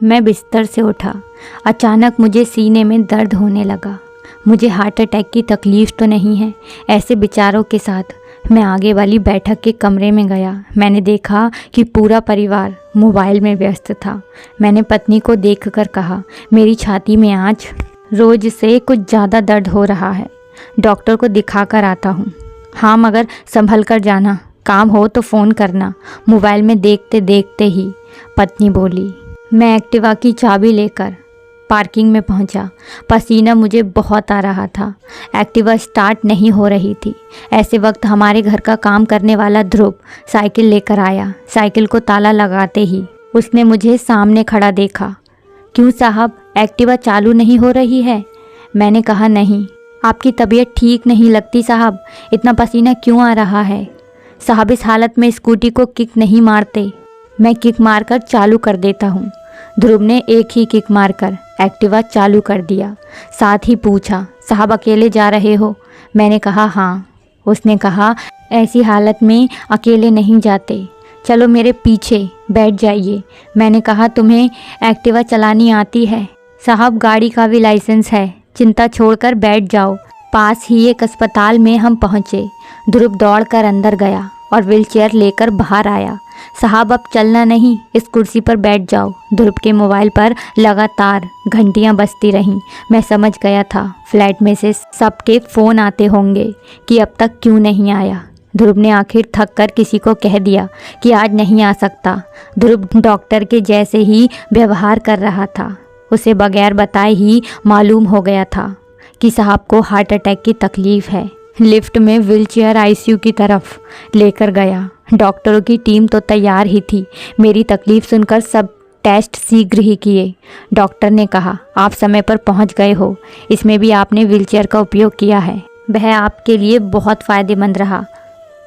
मैं बिस्तर से उठा। अचानक मुझे सीने में दर्द होने लगा। मुझे हार्ट अटैक की तकलीफ़ तो नहीं है। ऐसे विचारों के साथ मैं आगे वाली बैठक के कमरे में गया। मैंने देखा कि पूरा परिवार मोबाइल में व्यस्त था। मैंने पत्नी को देखकर कहा, मेरी छाती में आज रोज़ से कुछ ज़्यादा दर्द हो रहा है, डॉक्टर को दिखा कर आता हूँ। हाँ, मगर संभल कर जाना, काम हो तो फ़ोन करना, मोबाइल में देखते देखते ही पत्नी बोली। मैं एक्टिवा की चाबी लेकर पार्किंग में पहुंचा। पसीना मुझे बहुत आ रहा था। एक्टिवा स्टार्ट नहीं हो रही थी। ऐसे वक्त हमारे घर का काम करने वाला ध्रुव साइकिल लेकर आया। साइकिल को ताला लगाते ही उसने मुझे सामने खड़ा देखा। क्यों साहब, एक्टिवा चालू नहीं हो रही है? मैंने कहा, नहीं, आपकी तबीयत ठीक नहीं लगती साहब, इतना पसीना क्यों आ रहा है? साहब, इस हालत में स्कूटी को किक नहीं मारते, मैं किक मारकर चालू कर देता हूँ। ध्रुव ने एक ही किक मारकर एक्टिवा चालू कर दिया। साथ ही पूछा, साहब अकेले जा रहे हो? मैंने कहा, हाँ। उसने कहा, ऐसी हालत में अकेले नहीं जाते, चलो मेरे पीछे बैठ जाइए। मैंने कहा, तुम्हें एक्टिवा चलानी आती है? साहब, गाड़ी का भी लाइसेंस है, चिंता छोड़कर बैठ जाओ। पास ही एक अस्पताल में हम पहुँचे। ध्रुव दौड़कर अंदर गया और व्हीलचेयर लेकर बाहर आया। साहब, अब चलना नहीं, इस कुर्सी पर बैठ जाओ। ध्रुव के मोबाइल पर लगातार घंटियां बजती रहीं। मैं समझ गया था फ्लैट में से सबके फ़ोन आते होंगे कि अब तक क्यों नहीं आया। ध्रुव ने आखिर थक कर किसी को कह दिया कि आज नहीं आ सकता। ध्रुव डॉक्टर के जैसे ही व्यवहार कर रहा था। उसे बगैर बताए ही मालूम हो गया था कि साहब को हार्ट अटैक की तकलीफ़ है। लिफ्ट में व्हीलचेयर आईसीयू की तरफ लेकर गया। डॉक्टरों की टीम तो तैयार ही थी। मेरी तकलीफ़ सुनकर सब टेस्ट शीघ्र ही किए। डॉक्टर ने कहा, आप समय पर पहुंच गए हो, इसमें भी आपने व्हीलचेयर का उपयोग किया है, वह आपके लिए बहुत फ़ायदेमंद रहा।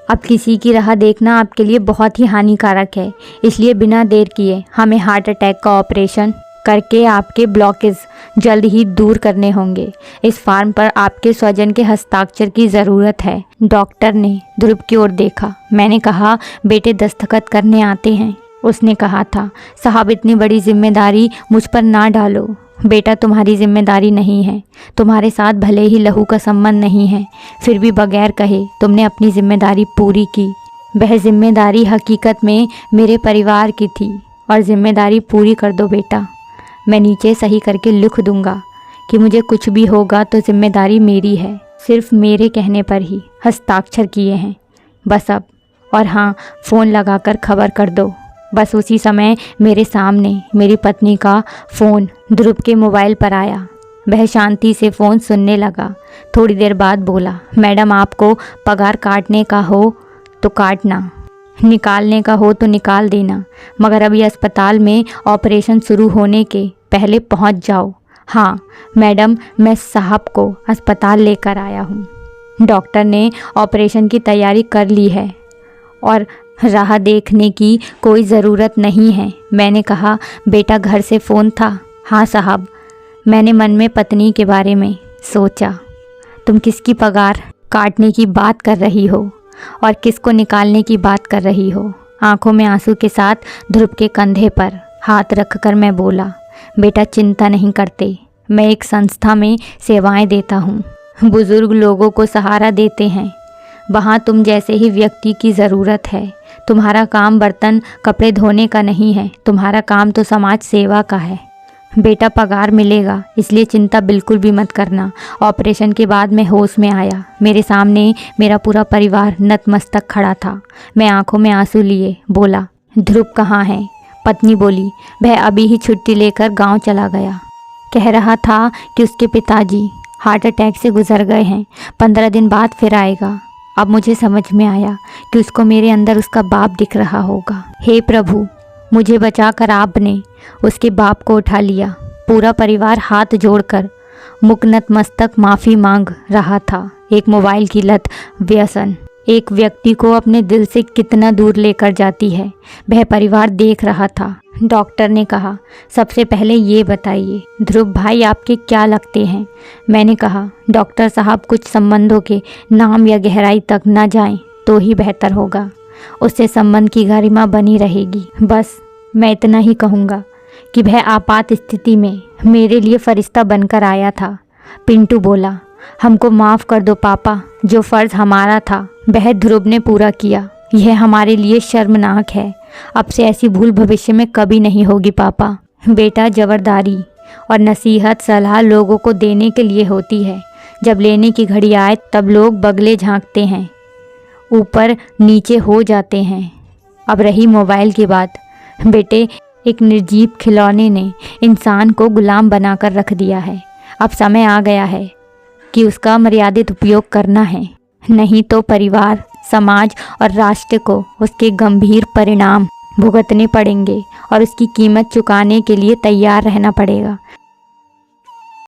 अब किसी की राह देखना आपके लिए बहुत ही हानिकारक है, इसलिए बिना देर किए हमें हार्ट अटैक का ऑपरेशन करके आपके ब्लॉकेज जल्द ही दूर करने होंगे। इस फॉर्म पर आपके स्वजन के हस्ताक्षर की ज़रूरत है। डॉक्टर ने ध्रुव की ओर देखा। मैंने कहा, बेटे दस्तखत करने आते हैं? उसने कहा था, साहब इतनी बड़ी जिम्मेदारी मुझ पर ना डालो। बेटा, तुम्हारी जिम्मेदारी नहीं है, तुम्हारे साथ भले ही लहू का संबंध नहीं है, फिर भी बगैर कहे तुमने अपनी जिम्मेदारी पूरी की। वह जिम्मेदारी हकीकत में मेरे परिवार की थी और जिम्मेदारी पूरी कर दो बेटा। मैं नीचे सही करके लिख दूंगा कि मुझे कुछ भी होगा तो जिम्मेदारी मेरी है। सिर्फ मेरे कहने पर ही हस्ताक्षर किए हैं बस अब। और हाँ, फ़ोन लगाकर खबर कर दो। बस उसी समय मेरे सामने मेरी पत्नी का फ़ोन ध्रुव के मोबाइल पर आया। वह शांति से फ़ोन सुनने लगा। थोड़ी देर बाद बोला, मैडम, आपको पगार काटने का हो तो काटना, निकालने का हो तो निकाल देना, मगर अभी अस्पताल में ऑपरेशन शुरू होने के पहले पहुंच जाओ। हाँ मैडम, मैं साहब को अस्पताल लेकर आया हूँ। डॉक्टर ने ऑपरेशन की तैयारी कर ली है और राह देखने की कोई ज़रूरत नहीं है। मैंने कहा, बेटा घर से फ़ोन था? हाँ साहब। मैंने मन में पत्नी के बारे में सोचा। तुम किसकी पगार काटने की बात कर रही हो और किसको निकालने की बात कर रही हो? आंखों में आंसू के साथ ध्रुव के कंधे पर हाथ रखकर मैं बोला, बेटा चिंता नहीं करते, मैं एक संस्था में सेवाएं देता हूँ, बुज़ुर्ग लोगों को सहारा देते हैं। वहाँ तुम जैसे ही व्यक्ति की ज़रूरत है। तुम्हारा काम बर्तन कपड़े धोने का नहीं है, तुम्हारा काम तो समाज सेवा का है। बेटा पगार मिलेगा, इसलिए चिंता बिल्कुल भी मत करना। ऑपरेशन के बाद मैं होश में आया। मेरे सामने मेरा पूरा परिवार नतमस्तक खड़ा था। मैं आंखों में आंसू लिए बोला, ध्रुव कहाँ है? पत्नी बोली, वह अभी ही छुट्टी लेकर गांव चला गया। कह रहा था कि उसके पिताजी हार्ट अटैक से गुजर गए हैं, 15 दिन बाद फिर आएगा। अब मुझे समझ में आया कि उसको मेरे अंदर उसका बाप दिख रहा होगा। हे प्रभु, मुझे बचाकर आपने उसके बाप को उठा लिया। पूरा परिवार हाथ जोड़कर मुख नतमस्तक माफ़ी मांग रहा था। एक मोबाइल की लत, व्यसन एक व्यक्ति को अपने दिल से कितना दूर लेकर जाती है, वह परिवार देख रहा था। डॉक्टर ने कहा, सबसे पहले ये बताइए ध्रुव भाई आपके क्या लगते हैं? मैंने कहा, डॉक्टर साहब कुछ संबंधों के नाम या गहराई तक न जाएं तो ही बेहतर होगा, उससे संबंध की गरिमा बनी रहेगी। बस मैं इतना ही कहूँगा कि वह आपात स्थिति में मेरे लिए फरिश्ता बनकर आया था। पिंटू बोला, हमको माफ़ कर दो पापा, जो फ़र्ज़ हमारा था वह ध्रुव ने पूरा किया। यह हमारे लिए शर्मनाक है। अब से ऐसी भूल भविष्य में कभी नहीं होगी पापा। बेटा, जबरदारी और नसीहत सलाह लोगों को देने के लिए होती है। जब लेने की घड़ी आए तब लोग बगले झांकते हैं, ऊपर नीचे हो जाते हैं। अब रही मोबाइल की बात, बेटे, एक निर्जीव खिलौने ने इंसान को गुलाम बनाकर रख दिया है। अब समय आ गया है कि उसका मर्यादित उपयोग करना है, नहीं तो परिवार, समाज और राष्ट्र को उसके गंभीर परिणाम भुगतने पड़ेंगे और उसकी कीमत चुकाने के लिए तैयार रहना पड़ेगा।